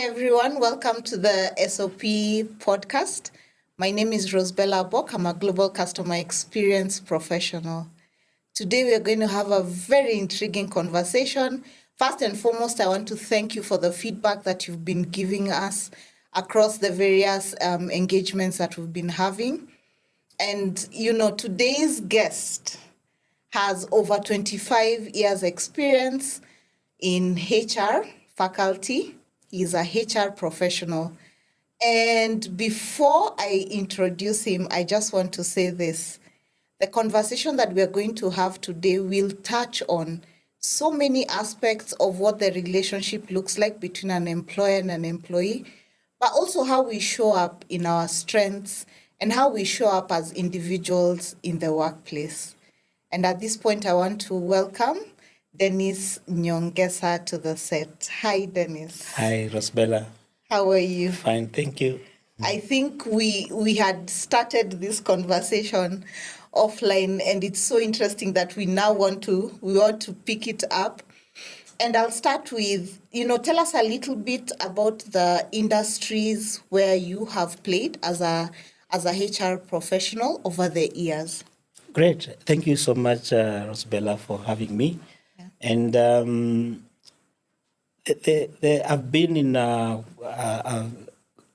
everyone. Welcome to the SOP podcast. My name is Rosbella Bock. I'm a global customer experience professional. Today, we are going to have a very intriguing conversation. First and foremost, I want to thank you for the feedback that you've been giving us across the various engagements that we've been having. And, today's guest has over 25 years experience in HR faculty. He's a HR professional. And before I introduce him, I just want to say this. The conversation that we are going to have today will touch on so many aspects of what the relationship looks like between an employer and an employee, but also how we show up in our strengths and how we show up as individuals in the workplace. And at this point, I want to welcome Dennis Nyongesa to the set. Hi, Dennis. Hi, Rosbella. How are you? Fine, thank you. I think we had started this conversation offline, and it's so interesting that we want to pick it up. And I'll start with, tell us a little bit about the industries where you have played as a HR professional over the years. Great. Thank you so much, Rosbella, for having me. Yeah. And I've been in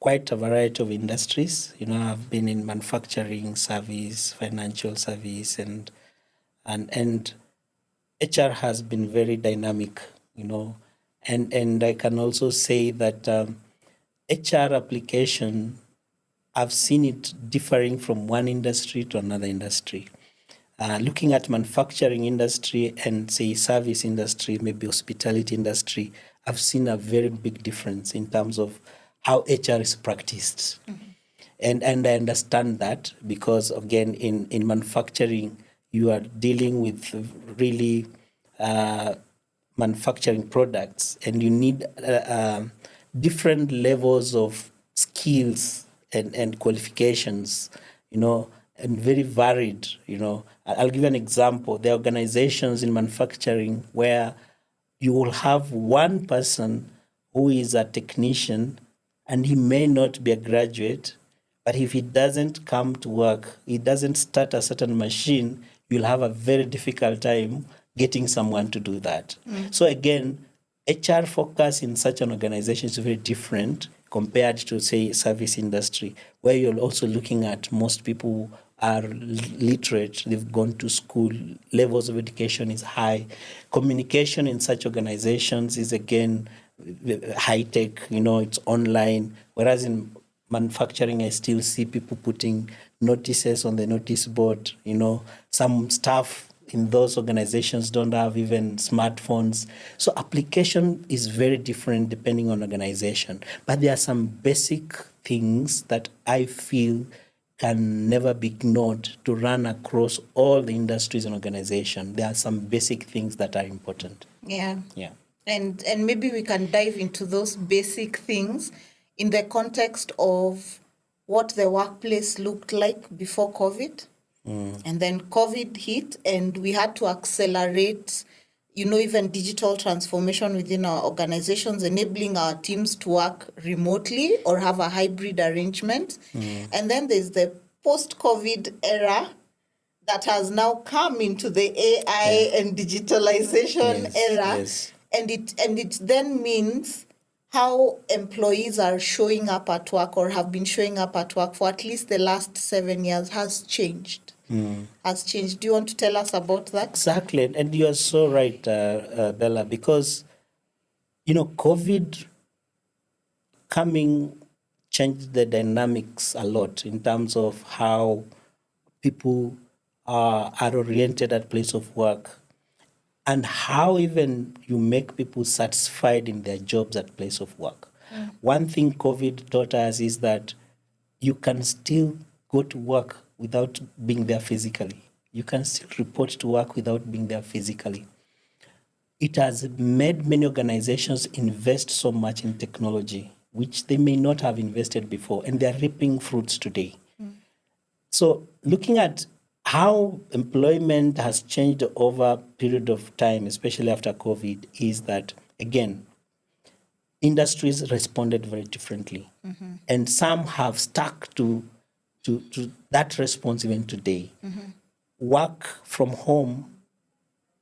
quite a variety of industries. I've been in manufacturing, service, financial service, and HR has been very dynamic. And I can also say that HR application, I've seen it differing from one industry to another industry. Looking at manufacturing industry and say service industry, maybe hospitality industry, I've seen a very big difference in terms of how HR is practiced. Mm-hmm. And I understand that because, again, in manufacturing, you are dealing with really manufacturing products, and you need different levels of skills and qualifications, and very varied. I'll give you an example. There are organizations in manufacturing where you will have one person who is a technician, and he may not be a graduate, but if he doesn't come to work, he doesn't start a certain machine, you'll have a very difficult time getting someone to do that. Mm. So again, HR focus in such an organization is very different compared to, say, service industry, where you're also looking at most people are literate, they've gone to school, levels of education is high. Communication in such organizations is, again, high-tech, it's online. Whereas in manufacturing, I still see people putting notices on the notice board. Some staff in those organizations don't have even smartphones. So application is very different depending on organization. But there are some basic things that I feel can never be ignored to run across all the industries and organizations. There are some basic things that are important. Yeah. And maybe we can dive into those basic things in the context of what the workplace looked like before COVID. Mm. And then COVID hit, and we had to accelerate, even digital transformation within our organizations, enabling our teams to work remotely or have a hybrid arrangement. Mm. And then there's the post-COVID era that has now come into the AI and digitalization era. Yes. And it then means how employees are showing up at work or have been showing up at work for at least the last 7 years has changed. Has changed. Do you want to tell us about that? Exactly. And you are so right, Bella, because, COVID coming changed the dynamics a lot in terms of how people are oriented at place of work, and how even you make people satisfied in their jobs at place of work. Mm. One thing COVID taught us is that you can still go to work without being there physically. You can still report to work without being there physically. It has made many organizations invest so much in technology, which they may not have invested before, and they're reaping fruits today. Mm. So looking at how employment has changed over a period of time, especially after COVID, is that, again, industries responded very differently. And some have stuck to that response even today. Work from home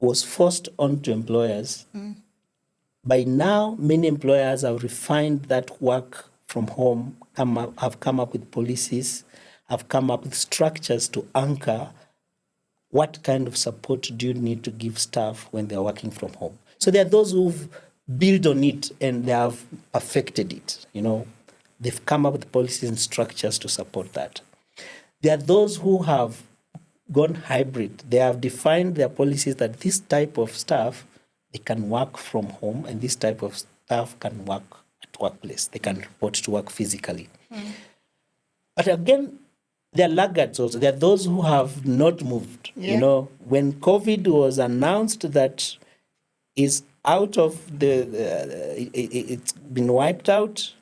was forced onto employers. By now, many employers have refined that work from home, have come up with policies, have come up with structures to anchor what kind of support do you need to give staff when they're working from home. So there are those who've built on it and they have perfected it. They've come up with policies and structures to support that. There are those who have gone hybrid. They have defined their policies that this type of staff, they can work from home, and this type of staff can work at workplace. They can report to work physically. But again, there are laggards also. There are those who have not moved. Yeah. When COVID was announced that is out of it's been wiped out,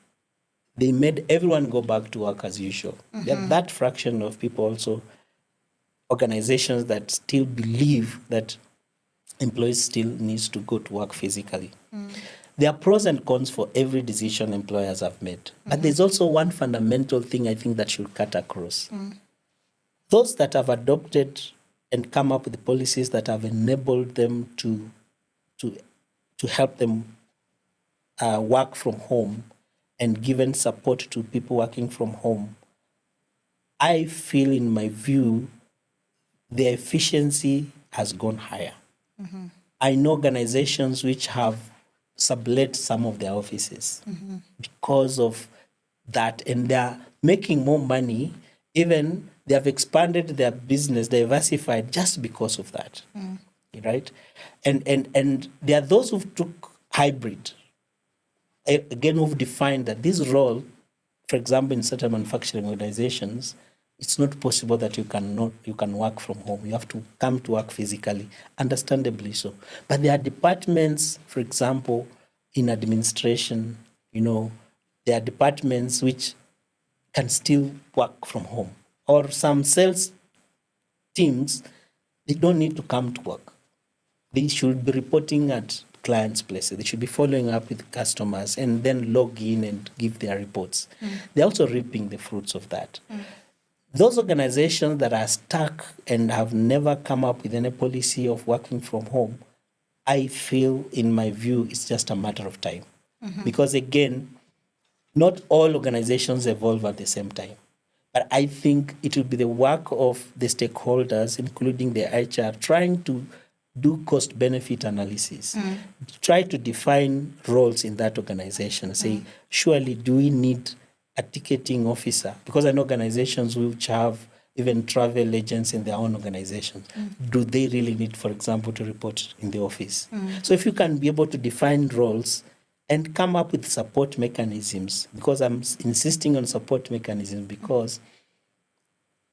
they made everyone go back to work as usual. There are that fraction of people also, organizations that still believe that employees still needs to go to work physically. There are pros and cons for every decision employers have made. But there's also one fundamental thing I think that should cut across. Those that have adopted and come up with policies that have enabled them to help them work from home and given support to people working from home, I feel, in my view, their efficiency has gone higher. I know organizations which have sublet some of their offices because of that, and they're making more money. Even they have expanded their business, diversified just because of that, right? And there are those who took hybrid, again, who've defined that this role, for example, in certain manufacturing organizations, it's not possible that you can work from home. You have to come to work physically, understandably so. But there are departments, for example, in administration, there are departments which can still work from home. Or some sales teams, they don't need to come to work. They should be reporting at clients' places. They should be following up with customers and then log in and give their reports. They're also reaping the fruits of that. Those organizations that are stuck and have never come up with any policy of working from home, I feel, in my view, it's just a matter of time. Because again, not all organizations evolve at the same time. But I think it will be the work of the stakeholders, including the HR, trying to do cost-benefit analysis, try to define roles in that organization, say, surely do we need a ticketing officer? Because I know organizations which have even travel agents in their own organizations. Do they really need, for example, to report in the office? So if you can be able to define roles and come up with support mechanisms, because I'm insisting on support mechanisms, because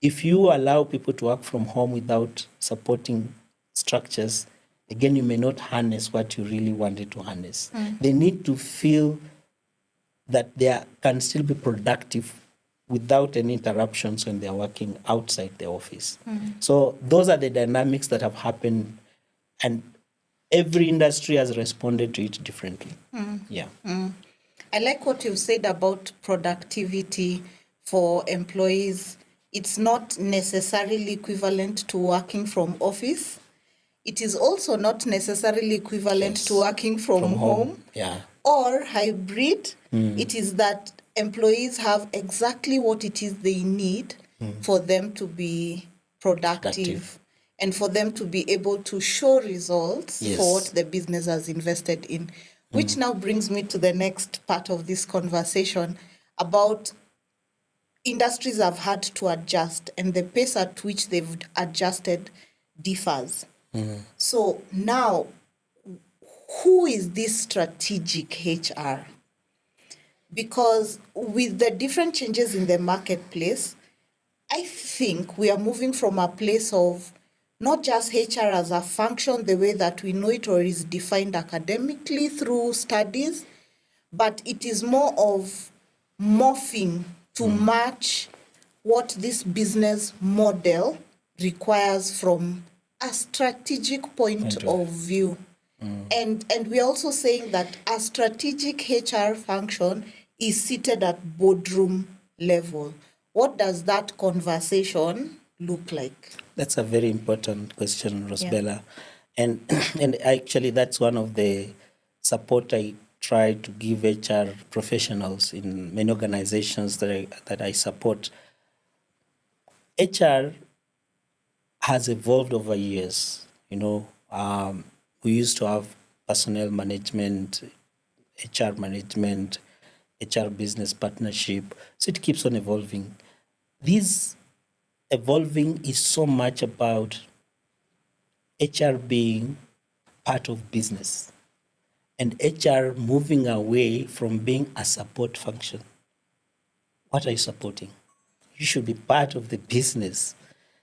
if you allow people to work from home without supporting structures, again, you may not harness what you really wanted to harness. They need to feel that they can still be productive without any interruptions when they're working outside the office. So those are the dynamics that have happened, and every industry has responded to it differently. Yeah. I like what you've said about productivity for employees. It's not necessarily equivalent to working from office. It is also not necessarily equivalent to working from home. Yeah. Or hybrid. It is that employees have exactly what it is they need for them to be productive and for them to be able to show results for what the business has invested in. Which now brings me to the next part of this conversation about industries have had to adjust, and the pace at which they've adjusted differs. So now, who is this strategic HR? Because with the different changes in the marketplace, I think we are moving from a place of not just HR as a function the way that we know it or is defined academically through studies, but it is more of morphing to match what this business model requires from a strategic point of view. And we're also saying that a strategic HR function is seated at boardroom level. What does that conversation look like? That's a very important question, Yeah. Rosbella. And and actually that's one of the support I try to give HR professionals in many organizations that I support. HR has evolved over years. We used to have personnel management, HR management, HR business partnership. So it keeps on evolving. This evolving is so much about HR being part of business and HR moving away from being a support function. What are you supporting? You should be part of the business.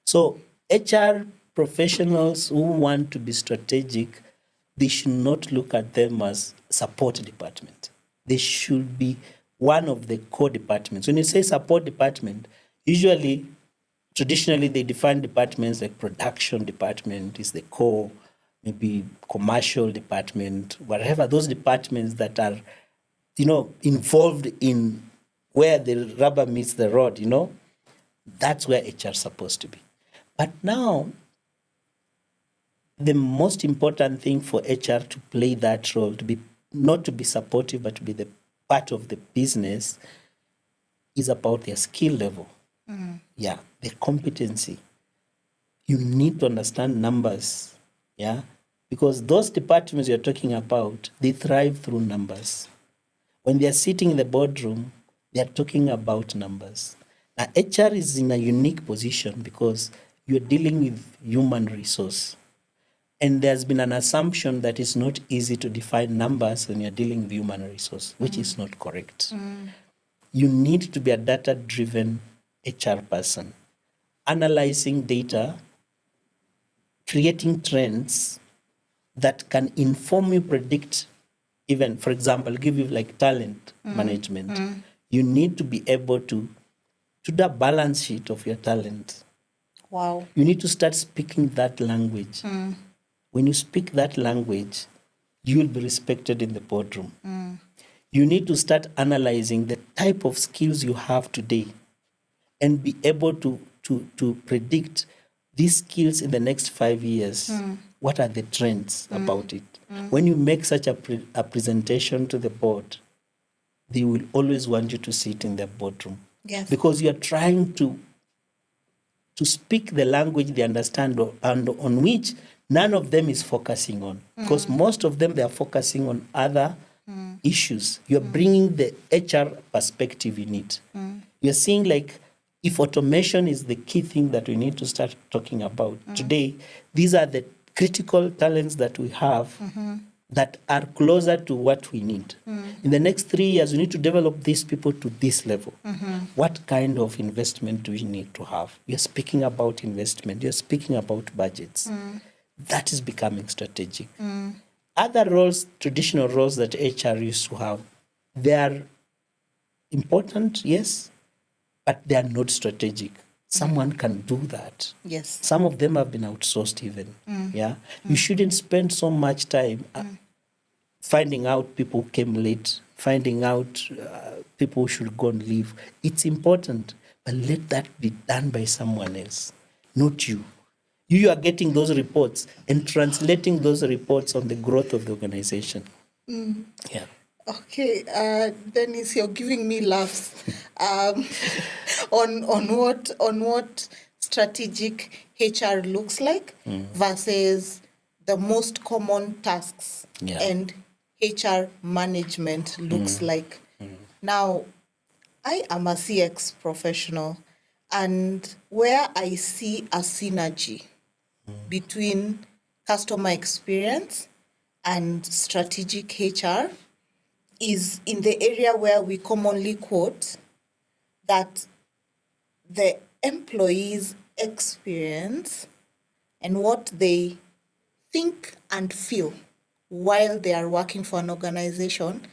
So HR professionals who want to be strategic, they should not look at them as support department. They should be one of the core departments. When you say support department, usually, traditionally, they define departments like production department is the core, maybe commercial department, whatever, those departments that are, involved in where the rubber meets the road, that's where HR is supposed to be. But now, the most important thing for HR to play that role, to be not to be supportive, but to be the part of the business, is about their skill level. Yeah, the competency. You need to understand numbers. Yeah, because those departments you're talking about, they thrive through numbers. When they are sitting in the boardroom, they are talking about numbers. Now, HR is in a unique position because you're dealing with human resource. And there's been an assumption that it's not easy to define numbers when you're dealing with human resource, which is not correct. You need to be a data-driven HR person, analyzing data, creating trends that can inform you, predict, even, for example, give you like talent management. You need to be able to do a balance sheet of your talent. Wow. You need to start speaking that language. When you speak that language, you will be respected in the boardroom. You need to start analyzing the type of skills you have today and be able to predict these skills in the next 5 years. What are the trends about it? When you make such a presentation to the board, they will always want you to sit in their boardroom. Yes. Because you are trying to speak the language they understand and on which none of them is focusing on. Because most of them, they are focusing on other issues. You're bringing the HR perspective in it. You're seeing like, if automation is the key thing that we need to start talking about today, these are the critical talents that we have that are closer to what we need. In the next 3 years, we need to develop these people to this level. What kind of investment do we need to have? You're speaking about investment. You're speaking about budgets. That is becoming strategic. Other roles, traditional roles that HR used to have, they are important, yes, but they are not strategic. Someone can do that. Yes. Some of them have been outsourced even. Yeah. You shouldn't spend so much time finding out people who came late, finding out people who should go and leave. It's important, but let that be done by someone else, not you. You are getting those reports and translating those reports on the growth of the organization. Yeah. Okay, Dennis, you're giving me laughs on what strategic HR looks like versus the most common tasks Yeah. and HR management looks like. Now, I am a CX professional, and where I see a synergy between customer experience and strategic HR is in the area where we commonly quote that the employees' experience and what they think and feel while they are working for an organization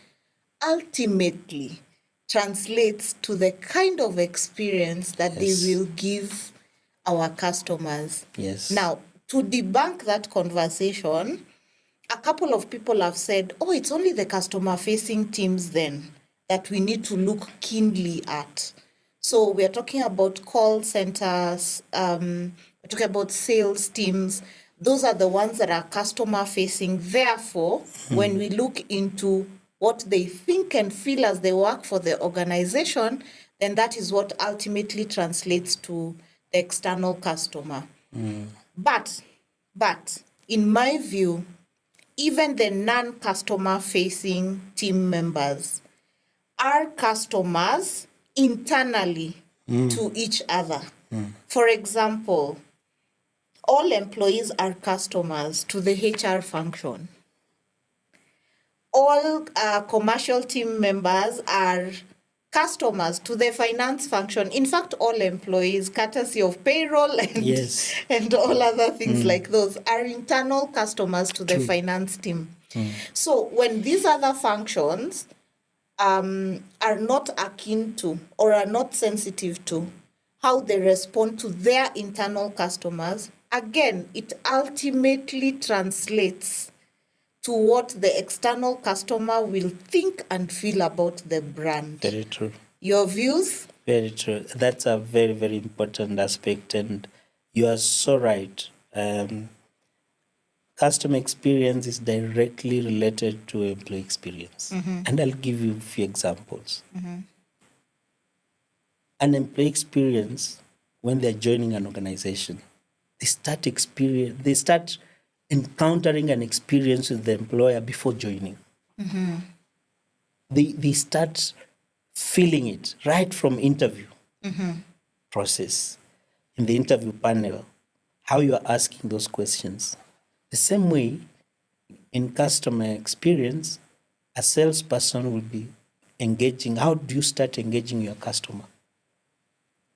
ultimately translates to the kind of experience that Yes. they will give our customers. Yes. Now, to debunk that conversation, a couple of people have said, oh, it's only the customer-facing teams then that we need to look keenly at. So we're talking about call centers, we're talking about sales teams. Those are the ones that are customer-facing. Therefore, when we look into what they think and feel as they work for the organization, then that is what ultimately translates to the external customer. But in my view, even the non-customer facing team members are customers internally to each other. For example, all employees are customers to the HR function. All commercial team members are customers to the finance function. In fact, all employees, courtesy of payroll and, Yes. and all other things like those, are internal customers to the finance team. So when these other functions are not akin to or are not sensitive to how they respond to their internal customers, again, it ultimately translates to what the external customer will think and feel about the brand. Very true. Your views? Very true. That's a very, very important aspect, and you are so right. Customer experience is directly related to employee experience. And I'll give you a few examples. An employee experience, when they're joining an organization, they start encountering an experience with the employer before joining. They start feeling it right from interview process, in the interview panel, how you are asking those questions. The same way, in customer experience, a salesperson will be engaging. How do you start engaging your customer?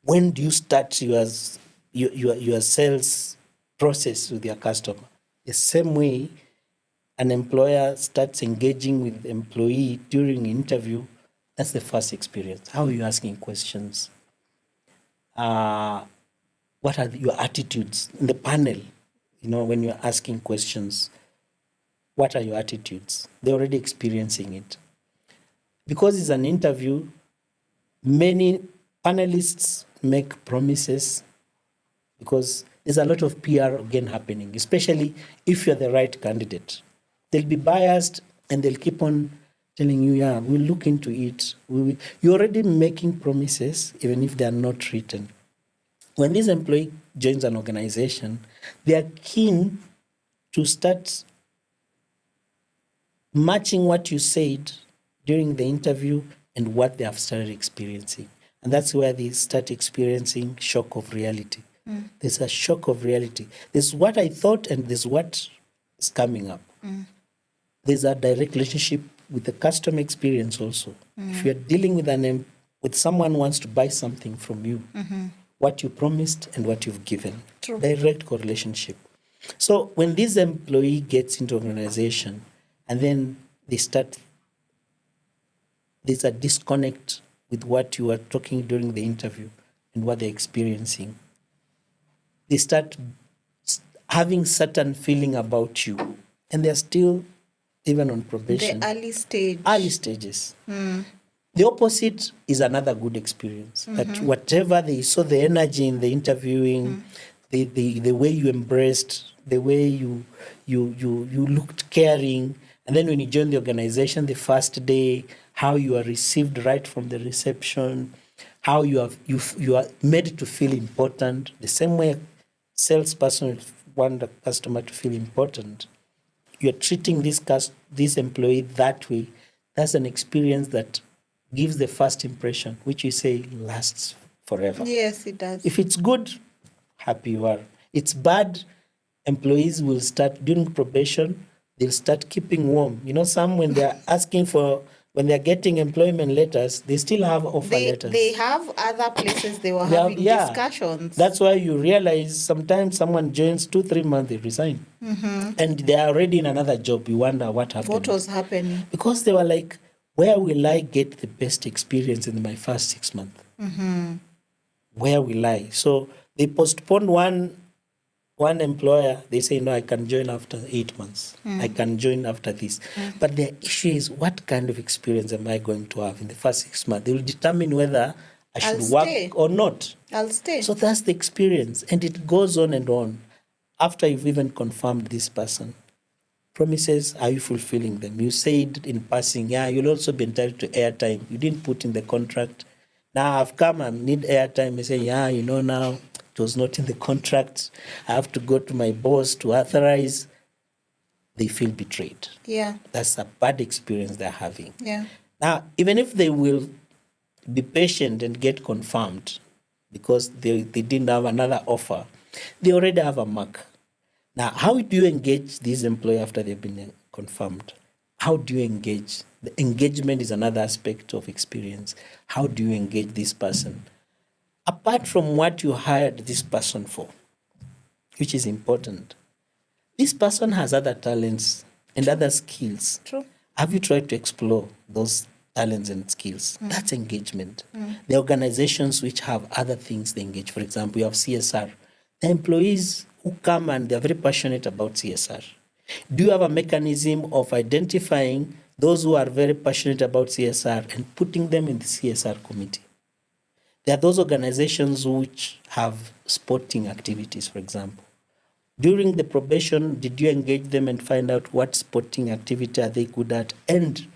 When do you start your sales process with your customer? The same way, an employer starts engaging with the employee during interview. That's the first experience. How are you asking questions? What are your attitudes in the panel? When you're asking questions, what are your attitudes? They're already experiencing it. Because it's an interview, many panelists make promises because there's a lot of PR again happening, especially if you're the right candidate. They'll be biased and they'll keep on telling you, yeah, we'll look into it. You're already making promises, even if they are not written. When this employee joins an organization, they are keen to start matching what you said during the interview and what they have started experiencing. And that's where they start experiencing shock of reality. There's a shock of reality. There's what I thought and there's what is coming up. There's a direct relationship with the customer experience also. If you're dealing with someone who wants to buy something from you, what you promised and what you've given. True. Direct correlationship. So when this employee gets into organization and then there's a disconnect with what you were talking during the interview and what they're experiencing, they start having certain feeling about you, and they're still even on probation. The early stage. Early stages. The opposite is another good experience. That whatever they saw, the energy in the interviewing, the way you embraced, the way you looked caring, and then when you join the organization the first day, how you are received right from the reception, how you are made to feel important. The same way a salesperson want the customer to feel important. You're treating this employee that way. That's an experience that gives the first impression, which we say lasts forever. Yes, it does. If it's good, happy you are. It's bad, employees will start, during probation, they'll start keeping warm. Some, when they're when they're getting employment letters, they still have offer letters. They have other places they were having discussions. That's why you realize sometimes someone joins 2-3 months, they resign. And they are already in another job. You wonder what happened. What was happening? Because they were like, where will I get the best experience in my first 6 months? Where will I? So they postponed one one employer, they say, no, I can join after 8 months. I can join after this. But the issue is, what kind of experience am I going to have in the first 6 months? They will determine whether I should work stay. or not. I'll stay. So that's the experience. And it goes on and on. After you've even confirmed this person, promises, are you fulfilling them? You said in passing, yeah, you'll also be entitled to airtime. You didn't put in the contract. Now I've come and need airtime. You say, yeah, now it was not in the contract. I have to go to my boss to authorize. They feel betrayed. Yeah. That's a bad experience they're having. Yeah. Now, even if they will be patient and get confirmed because they didn't have another offer, they already have a mark. Now, how do you engage this employee after they've been confirmed? How do you engage? The engagement is another aspect of experience. How do you engage this person? Apart from what you hired this person for, which is important, this person has other talents and other skills. True. Have you tried to explore those talents and skills? That's engagement. The organizations which have other things they engage, for example, you have CSR. The employees who come and they're very passionate about CSR. Do you have a mechanism of identifying those who are very passionate about CSR and putting them in the CSR committee? There are those organizations which have sporting activities, for example. During the probation, did you engage them and find out what sporting activity are they good at and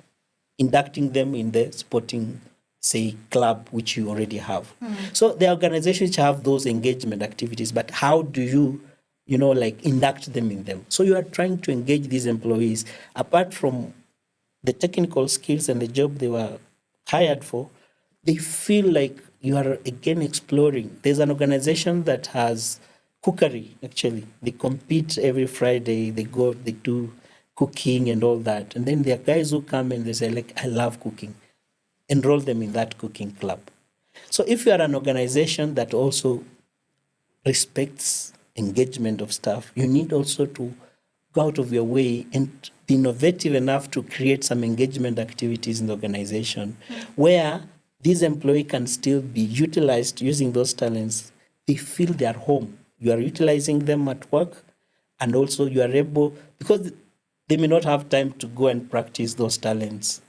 inducting them in the sporting, say, club, which you already have? So the organizations have those engagement activities, but how do you, induct them in them? So you are trying to engage these employees apart from the technical skills and the job they were hired for. They feel like you are again exploring. There's an organization that has cookery, actually. They compete every Friday. They do cooking and all that. And then there are guys who come and they say, like, I love cooking. Enroll them in that cooking club. So if you are an organization that also respects engagement of staff, you need also to go out of your way and be innovative enough to create some engagement activities in the organization where this employee can still be utilized using those talents. They feel they are home. You are utilizing them at work, and also you are able, because they may not have time to go and practice those talents.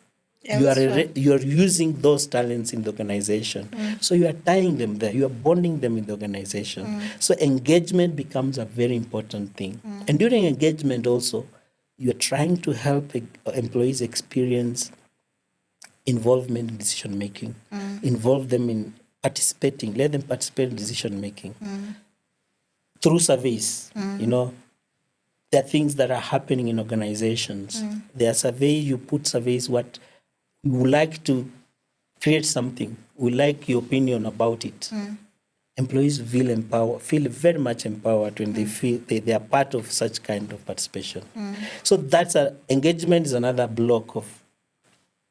You are using those talents in the organization. So you are tying them there. You are bonding them in the organization. So engagement becomes a very important thing. And during engagement also, you are trying to help employees experience involvement in decision making. Involve them in participating. Let them participate in decision making. Through surveys, there are things that are happening in organizations. There are surveys, you put surveys, what you would like to create something, we like your opinion about it. Employees feel very much empowered when they feel they are part of such kind of participation. So engagement is another block of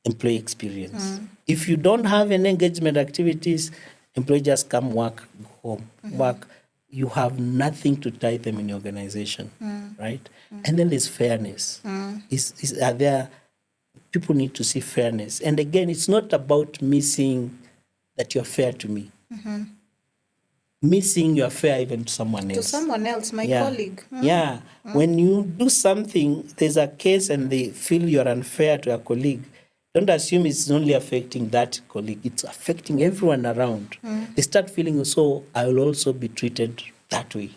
employee experience. If you don't have any engagement activities, employees just come work, go home, work. You have nothing to tie them in your organization, right? And then there's fairness. People need to see fairness. And again, it's not about me seeing that you're fair to me. Me seeing you're fair even to someone else. To someone else, my colleague. Yeah. When you do something, there's a case and they feel you're unfair to a colleague, don't assume it's only affecting that colleague. It's affecting everyone around. They start feeling, so I will also be treated that way,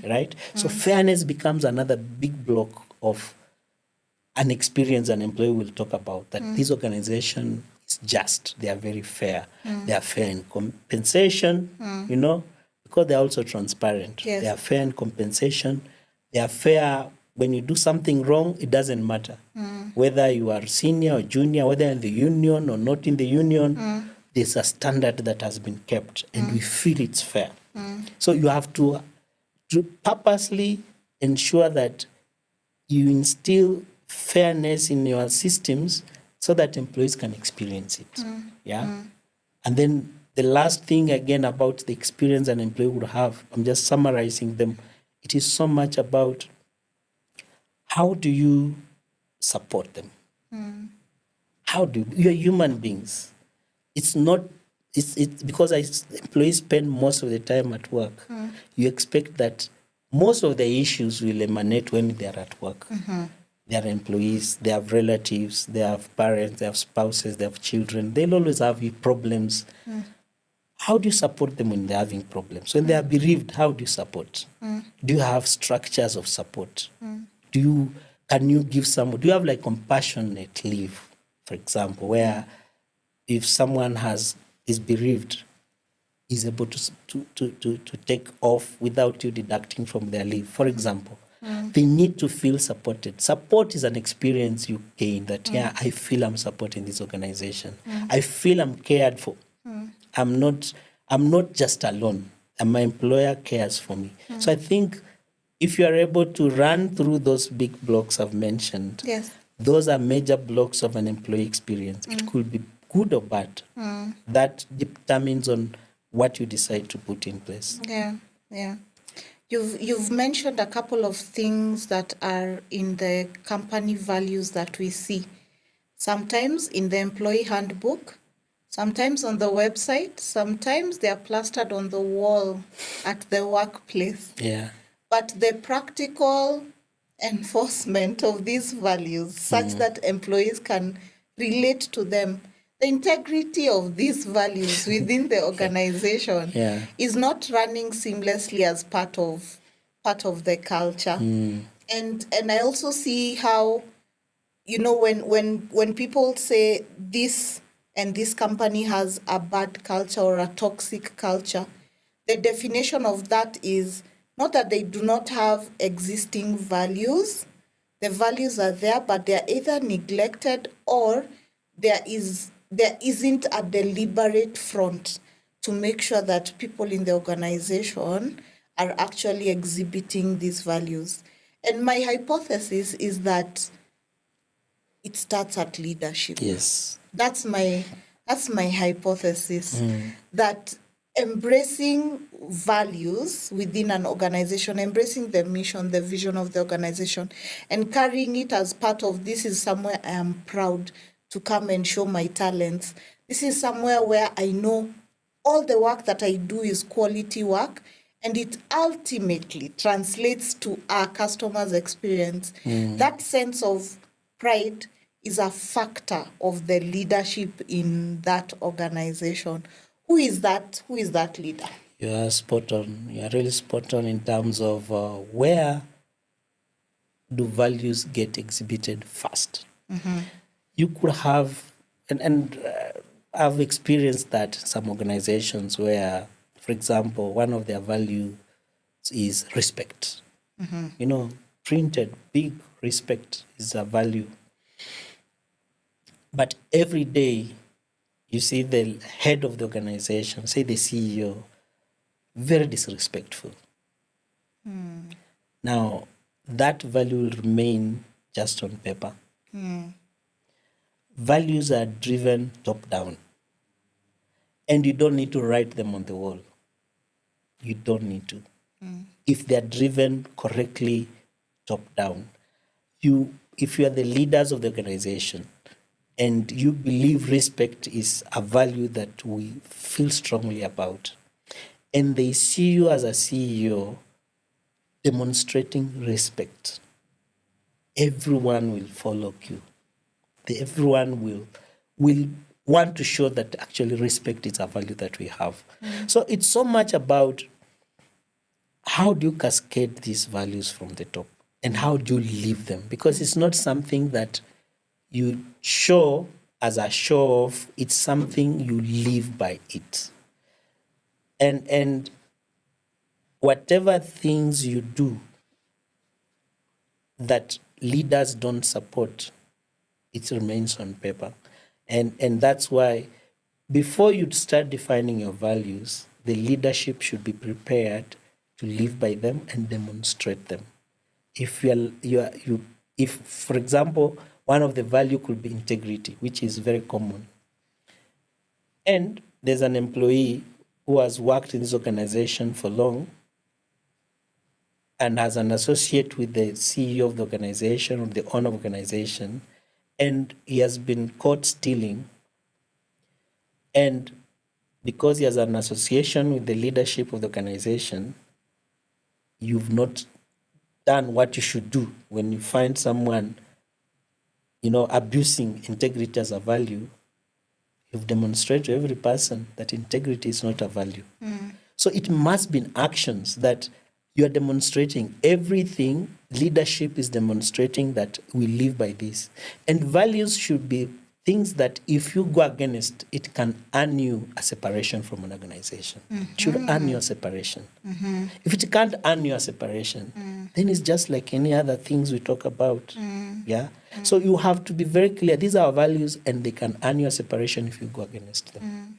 right? So fairness becomes another big block of an experience an employee will talk about, that this organization is just. They are very fair. They are fair in compensation, because they're also transparent. Yes. They are fair in compensation. They are fair when you do something wrong, it doesn't matter. Whether you are senior or junior, whether in the union or not in the union, there's a standard that has been kept and we feel it's fair. So you have to purposely ensure that you instill fairness in your systems so that employees can experience it. And then the last thing again about the experience an employee would have, I'm just summarizing them. It is so much about how do you support them? You're human beings. It's because employees spend most of the time at work. You expect that most of the issues will emanate when they are at work. They are employees, they have relatives, they have parents, they have spouses, they have children. They'll always have problems. How do you support them when they're having problems? When they are bereaved, how do you support? Do you have structures of support? Can you give do you have like compassionate leave, for example, where if someone is bereaved, is able to take off without you deducting from their leave, for example. They need to feel supported. Support is an experience you gain that, yeah, I feel I'm supporting this organization. I feel I'm cared for. I'm not just alone. And my employer cares for me. So I think if you are able to run through those big blocks I've mentioned, Yes. those are major blocks of an employee experience. It could be good or bad. That determines on what you decide to put in place. Yeah, yeah. You've mentioned a couple of things that are in the company values that we see. Sometimes in the employee handbook, sometimes on the website, sometimes they are plastered on the wall at the workplace. Yeah. But the practical enforcement of these values, such that employees can relate to them, the integrity of these values within the organization Yeah. is not running seamlessly as part of the culture. And I also see how, when people say this and this company has a bad culture or a toxic culture, the definition of that is not that they do not have existing values. The values are there, but they are either neglected or there isn't a deliberate front to make sure that people in the organization are actually exhibiting these values. And my hypothesis is that it starts at leadership. Yes. That's my hypothesis, that embracing values within an organization, embracing the mission, the vision of the organization, and carrying it as part of, this is somewhere I am proud to come and show my talents. This is somewhere where I know all the work that I do is quality work, and it ultimately translates to our customers' experience. That sense of pride is a factor of the leadership in that organization. Who is that leader? You are spot on. You are really spot on in terms of where do values get exhibited first. You could have, and I've experienced that some organizations where, for example, one of their values is respect. Printed, big respect is a value. But every day, you see the head of the organization, say the CEO, very disrespectful. Now, that value will remain just on paper. Values are driven top down. And you don't need to write them on the wall. You don't need to. If they're driven correctly top down, if you are the leaders of the organization and you believe respect is a value that we feel strongly about, and they see you as a CEO demonstrating respect, everyone will follow you. Everyone will want to show that actually respect is a value that we have. So it's so much about how do you cascade these values from the top and how do you live them? Because it's not something that you show as a show off, it's something you live by it. And whatever things you do that leaders don't support, it remains on paper. And that's why before you start defining your values, the leadership should be prepared to live by them and demonstrate them. If if, for example, one of the value could be integrity, which is very common, and there's an employee who has worked in this organization for long and as an associate with the CEO of the organization or the owner of the organization, and he has been caught stealing, and because he has an association with the leadership of the organization, you've not done what you should do when you find someone, abusing integrity as a value. You've demonstrated to every person that integrity is not a value. So it must be in actions that you are demonstrating everything. Leadership is demonstrating that we live by this. And values should be things that if you go against, it can earn you a separation from an organization. It should earn you a separation. If it can't earn you a separation, then it's just like any other things we talk about. Yeah. So you have to be very clear. These are our values, and they can earn you a separation if you go against them.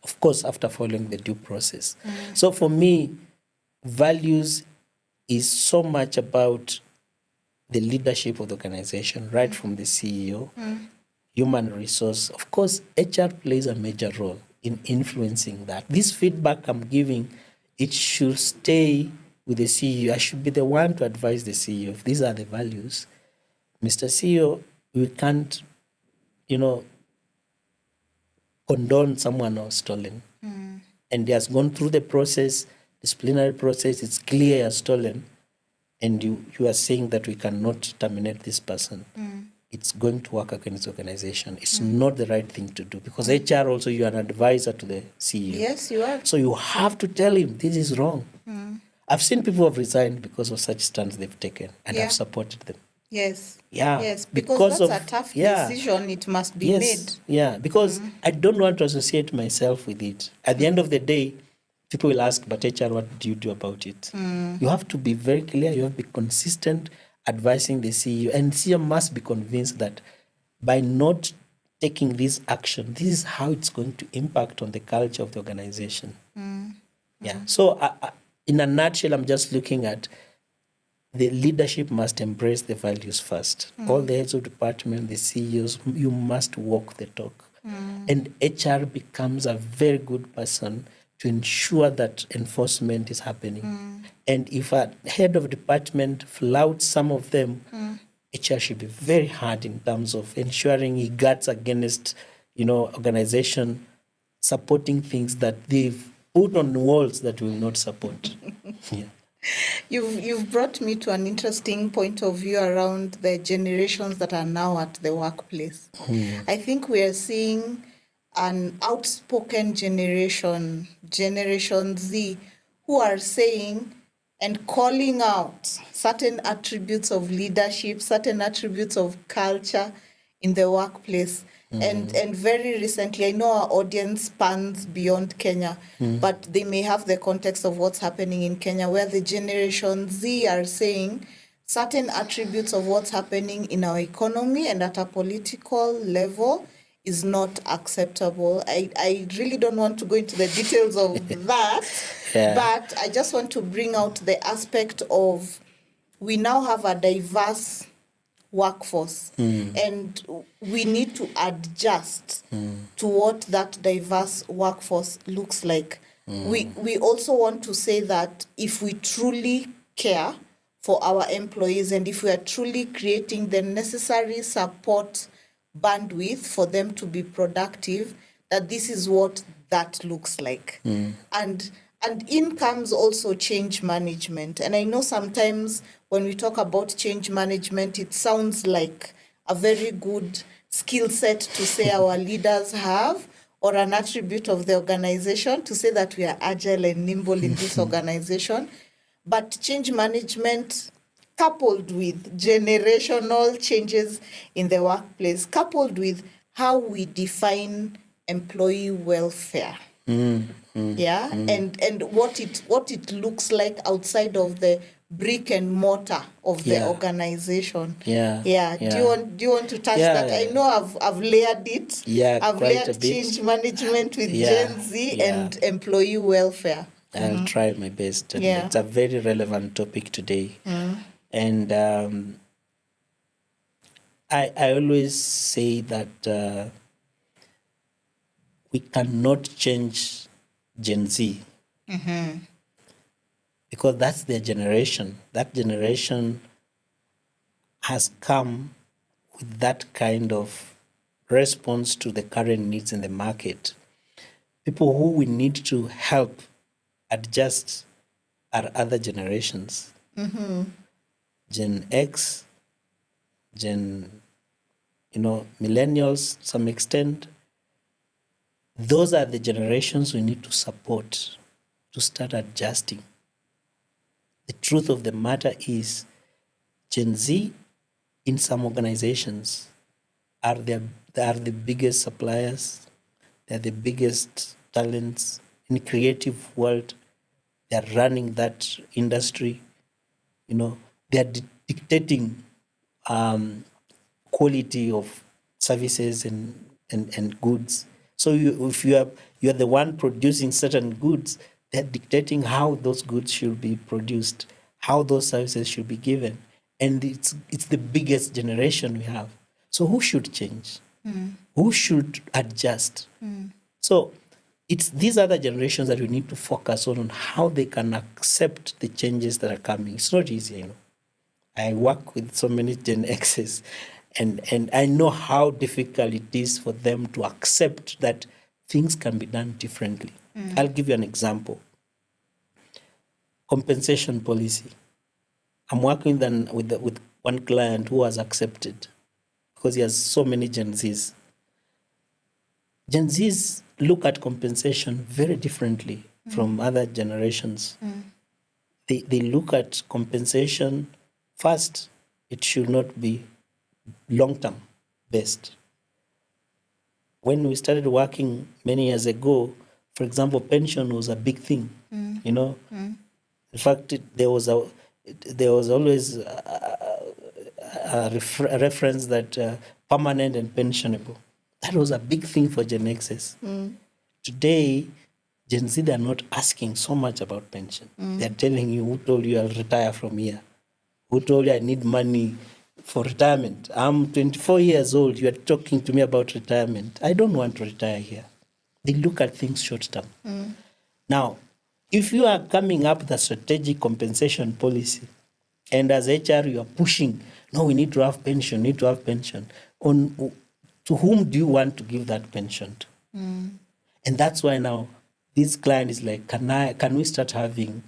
Of course, after following the due process. So for me, values is so much about the leadership of the organization, right from the CEO, human resource. Of course, HR plays a major role in influencing that. This feedback I'm giving, it should stay with the CEO. I should be the one to advise the CEO. If these are the values, Mr. CEO, we can't, condone someone else stolen. And he has gone through the process, disciplinary process, it's clear he has stolen, and you are saying that we cannot terminate this person. It's going to work against the organization. It's not the right thing to do, because HR also, you are an advisor to the CEO. Yes, you are. So you have to tell him this is wrong. I've seen people who have resigned because of such stands they've taken, and I've supported them. Yes. Yeah. Yes, because that's a tough yeah. decision. It must be Yes. made. Yeah, because I don't want to associate myself with it. At the end of the day, people will ask, but HR, what do you do about it? You have to be very clear. You have to be consistent advising the CEO. And CEO must be convinced that by not taking this action, this is how it's going to impact on the culture of the organization. Yeah. So in a nutshell, I'm just looking at the leadership must embrace the values first. All the heads of department, the CEOs, you must walk the talk. And HR becomes a very good person to ensure that enforcement is happening. And if a head of department flouts some of them, HR should be very hard in terms of ensuring he guards against, organization supporting things that they've put on walls that will not support. Yeah. You've brought me to an interesting point of view around the generations that are now at the workplace. I think we are seeing an outspoken generation, Generation Z, who are saying and calling out certain attributes of leadership, certain attributes of culture in the workplace. And very recently, I know our audience spans beyond Kenya, but they may have the context of what's happening in Kenya, where the Generation Z are saying certain attributes of what's happening in our economy and at a political level is not acceptable. I really don't want to go into the details of that, but I just want to bring out the aspect of we now have a diverse workforce and we need to adjust to what that diverse workforce looks like. We also want to say that if we truly care for our employees and if we are truly creating the necessary support bandwidth for them to be productive, that this is what that looks like. And in comes also change management. And I know sometimes when we talk about change management, it sounds like a very good skill set to say our leaders have, or an attribute of the organization to say that we are agile and nimble in this organization. But change management, coupled with generational changes in the workplace, coupled with how we define employee welfare. And what it looks like outside of the brick and mortar of the organization. Do you want to touch that? I know I've layered it. I've layered change management with Gen Z and employee welfare. I'll try my best. And it's a very relevant topic today. And I always say that we cannot change Gen Z because that's their generation. That generation has come with that kind of response to the current needs in the market. People who we need to help adjust are other generations. Gen X, Gen, millennials to some extent. Those are the generations we need to support to start adjusting. The truth of the matter is Gen Z in some organizations are the biggest suppliers, they're the biggest talents in the creative world. They're running that industry. They're dictating quality of services and goods. So if you're the one producing certain goods, they're dictating how those goods should be produced, how those services should be given. And it's the biggest generation we have. So who should change? Who should adjust? So it's these other generations that we need to focus on how they can accept the changes that are coming. It's not easy, I work with so many Gen Xs, and I know how difficult it is for them to accept that things can be done differently. I'll give you an example. Compensation policy. I'm working with one client who has accepted because he has so many Gen Zs. Gen Zs look at compensation very differently from other generations. They look at compensation. First, it should not be long-term based. When we started working many years ago, for example, pension was a big thing. In fact, there was always a reference that permanent and pensionable. That was a big thing for Gen Xs. Today, Gen Z, they're not asking so much about pension. They're telling you, who told you I'll retire from here? Who told you I need money for retirement? I'm 24 years old. You are talking to me about retirement. I don't want to retire here. They look at things short term. Now, if you are coming up with a strategic compensation policy, and as HR you are pushing, no, we need to have pension, to whom do you want to give that pension to? And that's why now this client is like, can we start having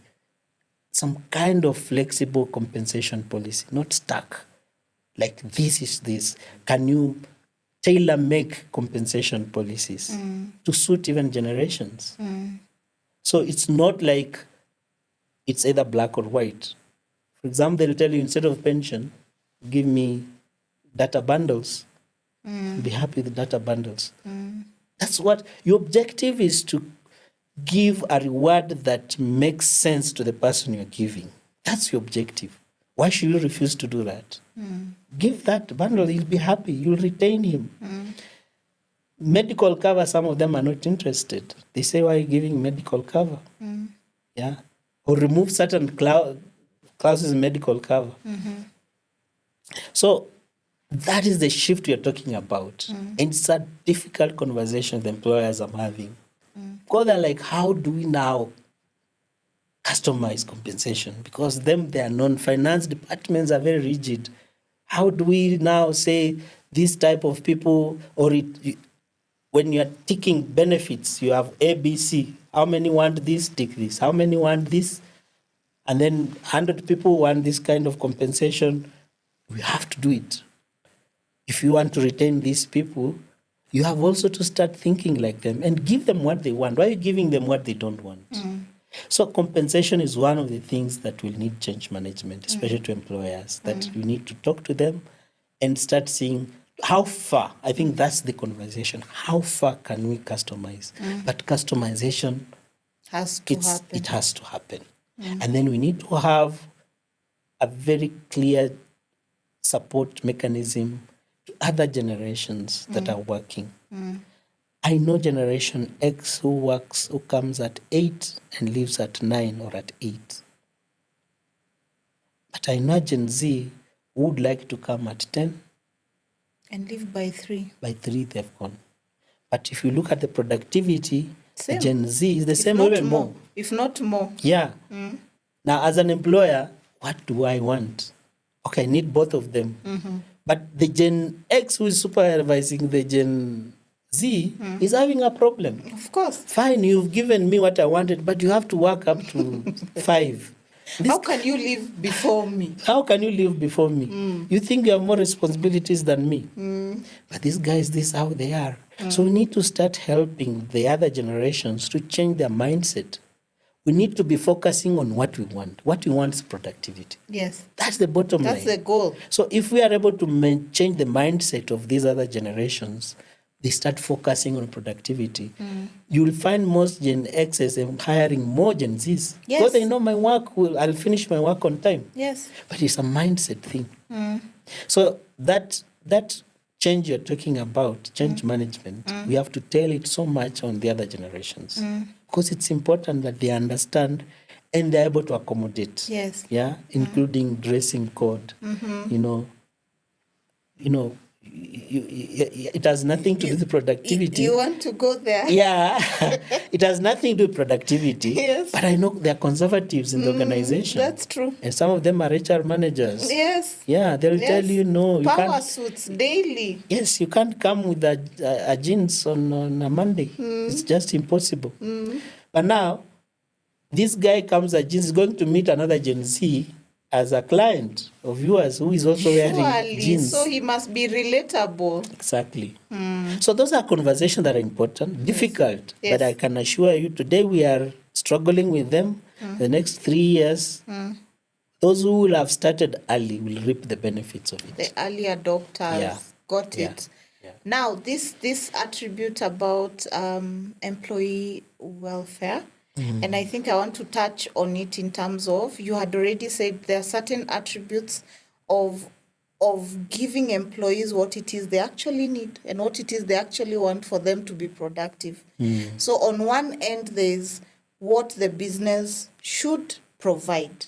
some kind of flexible compensation policy, not stuck. Like this is this. Can you tailor make compensation policies to suit even generations? So it's not like it's either black or white. For example, they'll tell you instead of pension, give me data bundles. Be happy with data bundles. That's what your objective is, to give a reward that makes sense to the person you're giving. That's your objective. Why should you refuse to do that? Give that bundle, he'll be happy, you'll retain him. Medical cover, some of them are not interested. They say, why are you giving medical cover? Yeah. Or remove certain clauses in medical cover. So that is the shift we are talking about. And it's a difficult conversation the employers are having. Because they're like, how do we now customize compensation? Because they are non-finance departments are very rigid. How do we now say this type of people, or when you're ticking benefits, you have A, B, C. How many want this? Tick this. How many want this? And then 100 people want this kind of compensation. We have to do it. If you want to retain these people, you have also to start thinking like them and give them what they want. Why are you giving them what they don't want? So compensation is one of the things that will need change management, especially to employers, that you need to talk to them and start seeing how far. I think that's the conversation. How far can we customize? But customization Has to happen. it has to happen. And then we need to have a very clear support mechanism to other generations that are working. I know Generation X who comes at 8 and leaves at 9 or at 8. But I know Gen Z who would like to come at 10. And leave by 3. By 3, they've gone. But if you look at the productivity, Same. Gen Z is the If same, not even more. If not more. Yeah. Now, as an employer, what do I want? Okay, I need both of them. But the Gen X who is supervising the Gen Z is having a problem. Of course. Fine, you've given me what I wanted, but you have to work up to 5. How can you live before me? How can you live before me? You think you have more responsibilities than me. But these guys, this is how they are. So we need to start helping the other generations to change their mindset. We need to be focusing on what we want. What we want is productivity. Yes. That's the bottom line. That's the goal. So if we are able to change the mindset of these other generations, they start focusing on productivity. You will find most Gen Xs hiring more Gen Zs. Yes. Because they know I'll finish my work on time. Yes. But it's a mindset thing. So that change you're talking about, change management, we have to tell it so much on the other generations. Because it's important that they understand and they're able to accommodate. Yes. Yeah, including dressing code. It has nothing to do with productivity. You want to go there? Yeah, it has nothing to do with productivity. Yes. But I know there are conservatives in the organization. That's true. And some of them are HR managers. Yes. Yeah, they'll tell you no. You Power can't, suits daily. yes, you can't come with a jeans on a Monday. It's just impossible. But now, this guy comes a jeans, is going to meet another Gen Z as a client of yours who is also wearing jeans. So he must be relatable. Exactly. So those are conversations that are important, difficult, Yes. but I can assure you today we are struggling with them. The next 3 years, those who will have started early will reap the benefits of it. The early adopters. Yeah. Got Yeah. it. Yeah. Now, this attribute about employee welfare, and I think I want to touch on it in terms of, you had already said there are certain attributes of giving employees what it is they actually need and what it is they actually want for them to be productive. So on one end, there's what the business should provide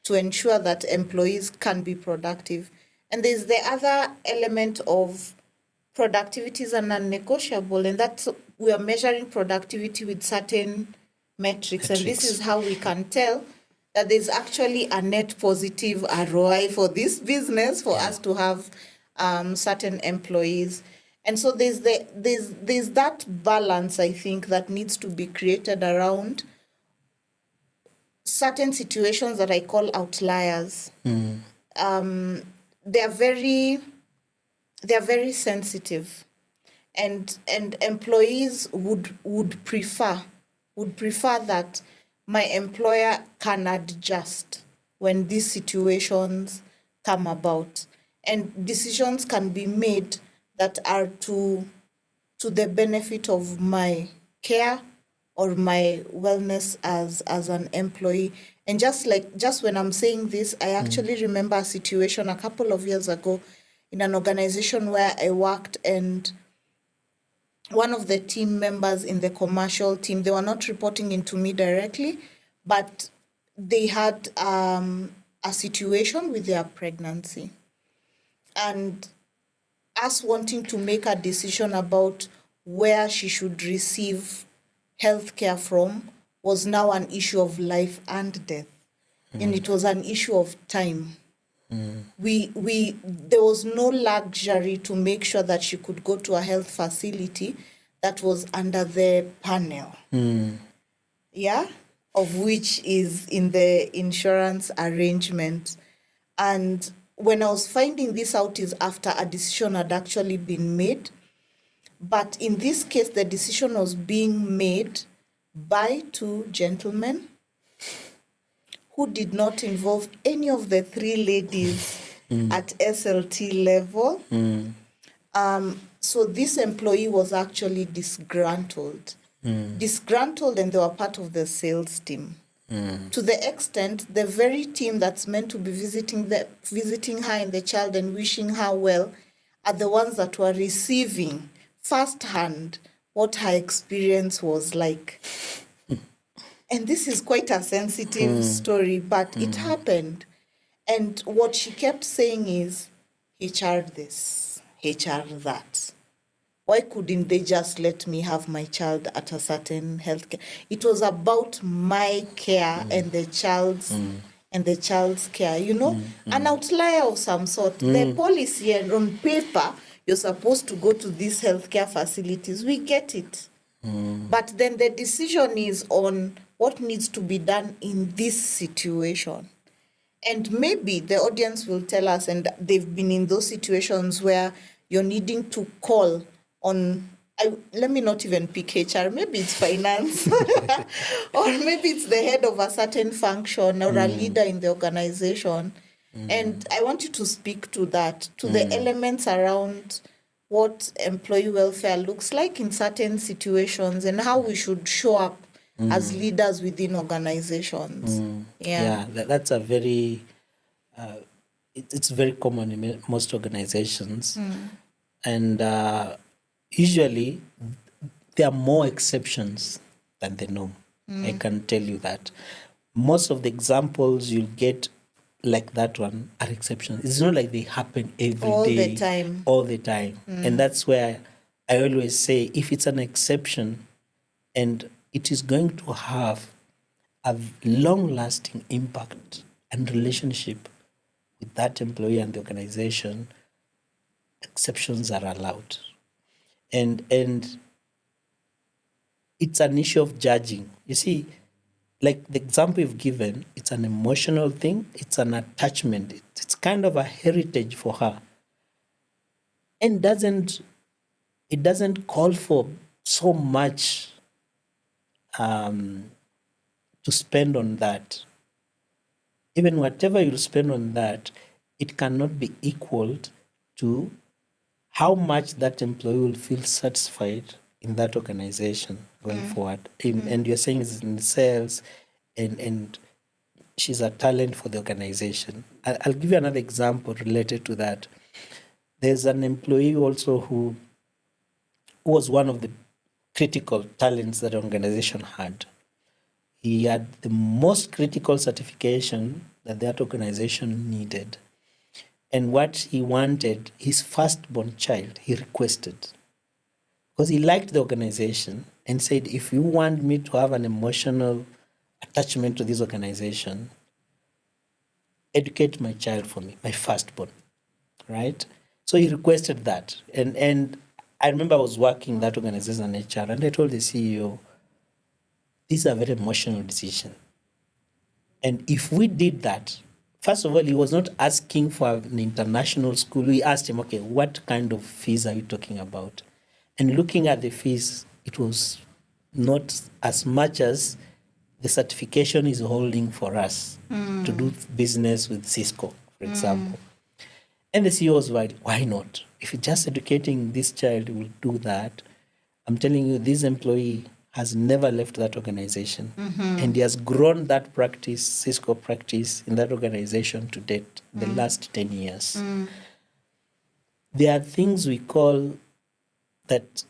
to ensure that employees can be productive. And there's the other element of productivity is an non-negotiable, and that's, we are measuring productivity with certain metrics. And this is how we can tell that there's actually a net positive ROI for this business for us to have certain employees. And so there's that balance, I think, that needs to be created around certain situations that I call outliers. They're very sensitive, and employees would prefer that my employer can adjust when these situations come about, and decisions can be made that are to the benefit of my care or my wellness as an employee. And just when I'm saying this, I actually remember a situation a couple of years ago in an organization where I worked, and one of the team members in the commercial team, they were not reporting into me directly, but they had a situation with their pregnancy. And us wanting to make a decision about where she should receive health care from was now an issue of life and death. And it was an issue of time. There was no luxury to make sure that she could go to a health facility that was under the panel, of which is in the insurance arrangement. And when I was finding this out is after a decision had actually been made. But in this case, the decision was being made by two gentlemen who did not involve any of the three ladies at SLT level. So this employee was actually disgruntled, and they were part of the sales team. To the extent, the very team that's meant to be visiting her and the child and wishing her well are the ones that were receiving firsthand what her experience was like. And this is quite a sensitive story, but it happened. And what she kept saying is, HR this, HR that. Why couldn't they just let me have my child at a certain healthcare? It was about my care and the child's care, an outlier of some sort. The policy on paper you're supposed to go to these healthcare facilities. We get it. But then the decision is on what needs to be done in this situation. And maybe the audience will tell us, and they've been in those situations where you're needing to call on, let me not even pick HR, maybe it's finance, or maybe it's the head of a certain function or a leader in the organization. And I want you to speak to that, to the elements around what employee welfare looks like in certain situations and how we should show up as leaders within organizations. Yeah, that's a very, it's very common in most organizations. And usually there are more exceptions than the norm. I can tell you that. Most of the examples you'll get like that one are exceptions. It's not like they happen every day, All the time. all the time. And that's where I always say, if it's an exception and it is going to have a long-lasting impact and relationship with that employee and the organization, exceptions are allowed. And it's an issue of judging. You see, like the example you've given, it's an emotional thing, it's an attachment, it's kind of a heritage for her. And it doesn't call for so much to spend on that. Even whatever you spend on that, it cannot be equaled to how much that employee will feel satisfied in that organization going forward. And you're saying it's in sales and she's a talent for the organization. I'll give you another example related to that. There's an employee also who was one of the critical talents that the organization had. He had the most critical certification that organization needed. And what he wanted, his firstborn child, he requested. Because he liked the organization and said, if you want me to have an emotional attachment to this organization, educate my child for me, my firstborn, right? So he requested that. And I remember I was working that organization in HR, and I told the CEO, this is a very emotional decision. And if we did that, first of all, he was not asking for an international school. We asked him, okay, what kind of fees are you talking about? And looking at the fees, it was not as much as the certification is holding for us to do business with Cisco, for example. And the CEO was like, why not? If you're just educating this child, will do that. I'm telling you, this employee has never left that organization. And he has grown that practice, Cisco practice, in that organization to date, the last 10 years. There are things we call that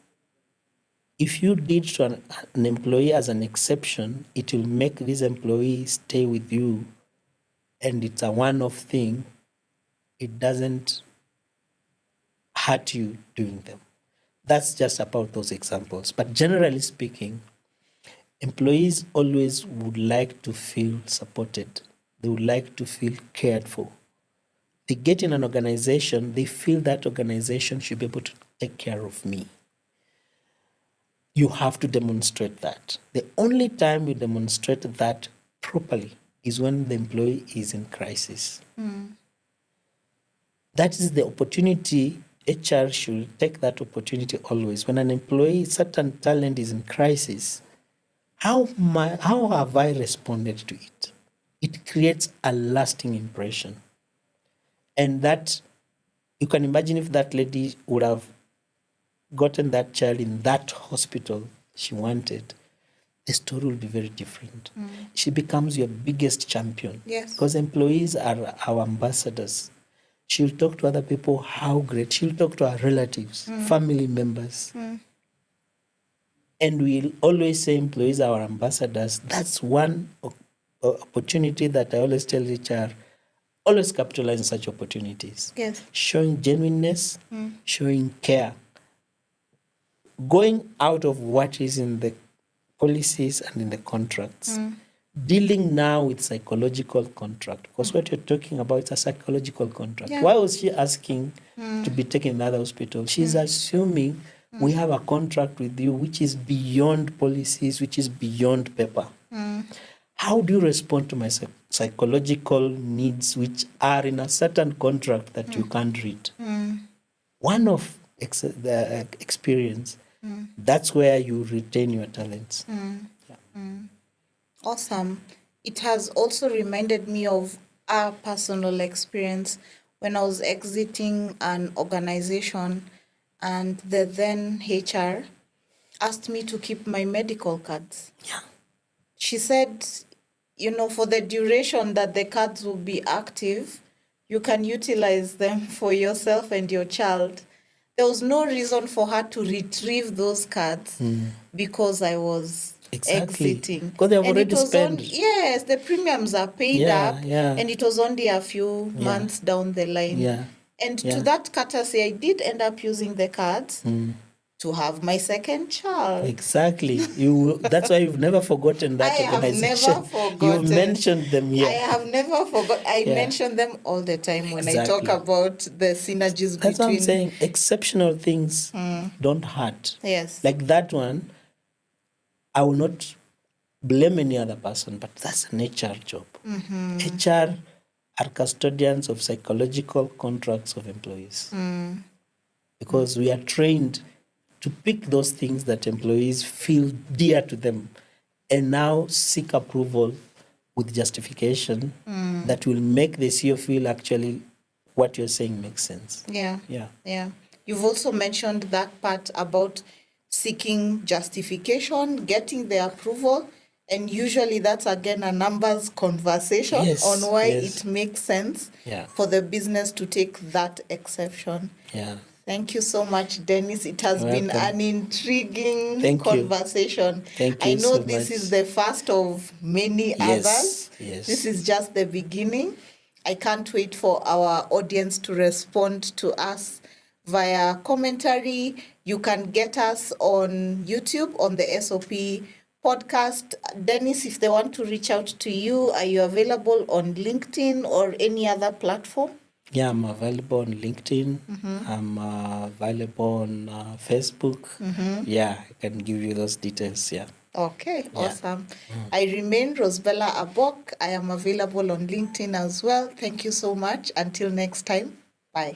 if you did to an employee as an exception, it will make this employee stay with you, and it's a one-off thing. It doesn't hurt you doing them. That's just about those examples. But generally speaking, employees always would like to feel supported. They would like to feel cared for. They get in an organization, they feel that organization should be able to take care of me. You have to demonstrate that. The only time you demonstrate that properly is when the employee is in crisis. That is the opportunity. HR should take that opportunity always. When an employee, certain talent is in crisis, how have I responded to it? It creates a lasting impression. And that, you can imagine if that lady would have gotten that child in that hospital she wanted, the story will be very different. She becomes your biggest champion. Yes. Because employees are our ambassadors. She'll talk to other people how great. She'll talk to her relatives, family members. And we'll always say employees are our ambassadors. That's one opportunity that I always tell HR, always capitalize on such opportunities. Yes. Showing genuineness, showing care, going out of what is in the policies and in the contracts, dealing now with psychological contract, because what you're talking about is a psychological contract. Yeah. Why was she asking to be taken in another hospital? She's assuming we have a contract with you which is beyond policies, which is beyond paper. How do you respond to my psychological needs which are in a certain contract that you can't read? One of the experience, that's where you retain your talents. Awesome. It has also reminded me of our personal experience when I was exiting an organization and the then HR asked me to keep my medical cards. Yeah. She said, for the duration that the cards will be active, you can utilize them for yourself and your child. There was no reason for her to retrieve those cards because I was Exactly. exiting. Because they have And it already was spent. yes, the premiums are paid Yeah, up, yeah. and it was only a few months down the line. Yeah. And Yeah. to that courtesy, I did end up using the cards to have my second child. Exactly. That's why you've never forgotten that I have organization. never forgotten. You've mentioned them here. I have never forgot. I Yeah. mention them all the time when I talk Exactly. about the synergies That's what I'm between. saying. Exceptional things don't hurt. Yes. Like that one, I will not blame any other person, but that's an HR job. HR are custodians of psychological contracts of employees. Because we are trained to pick those things that employees feel dear to them and now seek approval with justification that will make the CEO feel actually what you're saying makes sense. Yeah. Yeah. Yeah. You've also mentioned that part about seeking justification, getting the approval, and usually that's again a numbers conversation Yes, on why yes. it makes sense Yeah. for the business to take that exception. Yeah. Thank you so much, Dennis. It has You're been welcome. an intriguing Thank you. conversation. Thank I you know so this much. is the first of many Yes, others. yes. This is just the beginning. I can't wait for our audience to respond to us via commentary. You can get us on YouTube on the SOP podcast. Dennis, if they want to reach out to you, are you available on LinkedIn or any other platform? Yeah, I'm available on LinkedIn. I'm available on Facebook. Yeah, I can give you those details. Yeah. Okay, Yeah. awesome. I remain Rosbella Abok. I am available on LinkedIn as well. Thank you so much. Until next time, bye.